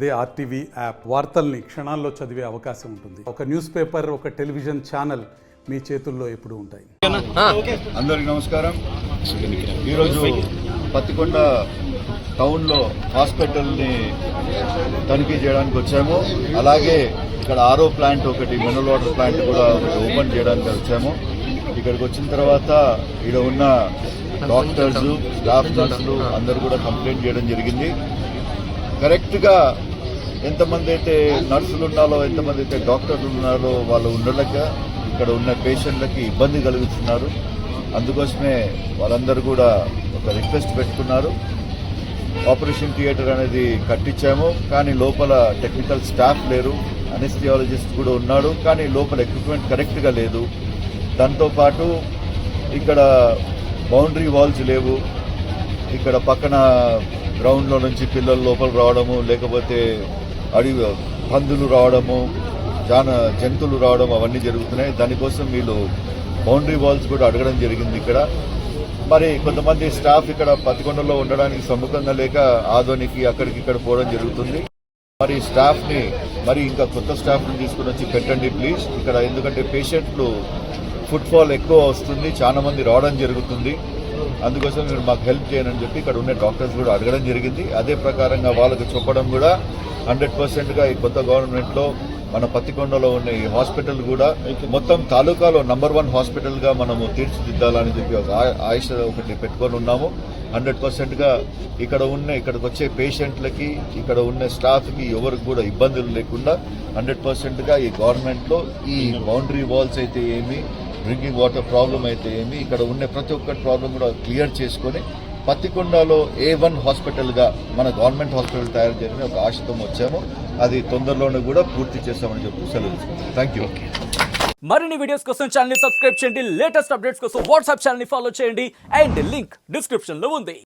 అదే RTV app వార్తల్ని క్షణాల్లో చదివే అవకాశం ఉంటుంది. ఒక న్యూస్ పేపర్, ఒక టెలివిజన్ ఛానల్ మీ చేతుల్లో ఎప్పుడూ ఉంటాయి. అందరికీ నమస్కారం. ఈరోజు పత్తికొండ టౌన్లో హాస్పిటల్ని తనిఖీ చేయడానికి వచ్చాము. అలాగే ఇక్కడ ఆరో ప్లాంట్ ఒకటి, మినరల్ వాటర్ ప్లాంట్ కూడా ఒకటి ఓపెన్ చేయడానికి వచ్చాము. ఇక్కడికి వచ్చిన తర్వాత ఇక్కడ ఉన్న డాక్టర్స్, స్టాఫ్ నర్సులు అందరూ కూడా కంప్లైంట్ చేయడం జరిగింది. కరెక్ట్గా ఎంతమంది అయితే నర్సులు ఉన్నారో, ఎంతమంది అయితే డాక్టర్లు ఉన్నారో వాళ్ళు ఉండలేక ఇక్కడ ఉన్న పేషెంట్లకి ఇబ్బంది కలుగుతున్నారు. అందుకోసమే వాళ్ళందరూ కూడా ఒక రిక్వెస్ట్ పెట్టుకున్నారు. ఆపరేషన్ థియేటర్ అనేది కట్టించాము, కానీ లోపల టెక్నికల్ స్టాఫ్ లేరు. అనెస్థియాలజిస్ట్ కూడా ఉన్నాడు, కానీ లోపల ఎక్విప్మెంట్ కరెక్ట్గా లేదు. దాంతోపాటు ఇక్కడ బౌండరీ వాల్స్ లేవు. ఇక్కడ పక్కన గ్రౌండ్లో నుంచి పిల్లలు లోపల రావడము, లేకపోతే అడవి పందులు రావడము, జంతువులు రావడం అవన్నీ జరుగుతున్నాయి. దానికోసం వీళ్ళు బౌండరీ వాల్స్ కూడా అడగడం జరిగింది. ఇక్కడ మరి కొంతమంది స్టాఫ్ ఇక్కడ పత్తికొండలో ఉండడానికి సముఖంగా లేక ఆదోనికి అక్కడికి ఇక్కడ పోవడం జరుగుతుంది. మరి స్టాఫ్ ని మరి ఇంకా కొత్త స్టాఫ్ ని తీసుకుని వచ్చి పెట్టండి ప్లీజ్ ఇక్కడ. ఎందుకంటే పేషెంట్లు ఫుట్ఫాల్ ఎక్కువ వస్తుంది, చాలా మంది రావడం జరుగుతుంది. అందుకోసం మీరు మాకు హెల్ప్ చేయనని చెప్పి ఇక్కడ ఉన్న డాక్టర్స్ కూడా అడగడం జరిగింది. అదే ప్రకారంగా వాళ్ళకు చెప్పడం కూడా 100%గా ఈ కొత్త గవర్నమెంట్లో మన పత్తికొండలో ఉన్న ఈ హాస్పిటల్ కూడా మొత్తం తాలూకాలో నంబర్ 1 హాస్పిటల్గా మనము తీర్చిదిద్దాలని చెప్పి ఒక ఆశ ఒకటి పెట్టుకొని ఉన్నాము. 100%గా ఇక్కడికి వచ్చే పేషెంట్లకి, ఇక్కడ ఉన్న స్టాఫ్కి ఎవరికి కూడా ఇబ్బందులు లేకుండా 100%గా ఈ గవర్నమెంట్లో ఈ బౌండరీ వాల్స్ అయితే ఏమి, డ్రింకింగ్ వాటర్ ప్రాబ్లం అయితే ఏమి, ఇక్కడ ఉన్న ప్రతి ఒక్కటి ప్రాబ్లం కూడా క్లియర్ చేసుకుని పత్తికొండలో A1 హాస్పిటల్గా మన గవర్నమెంట్ హాస్పిటల్ తయారు చేయని ఒక ఆశతో వచ్చాము. అది తొందరలోనే కూడా పూర్తి చేస్తామని చెప్పి సెలవు తీసుకుంటాం. Thank you. మరిన్ని వీడియోస్ కోసం ఛానల్ ని సబ్స్క్రైబ్ చేయండి. లేటెస్ట్ అప్డేట్స్ కోసం వాట్సాప్ ఛానల్ ని ఫాలో చేయండి. అండ్ లింక్ డిస్క్రిప్షన్ లో ఉంది.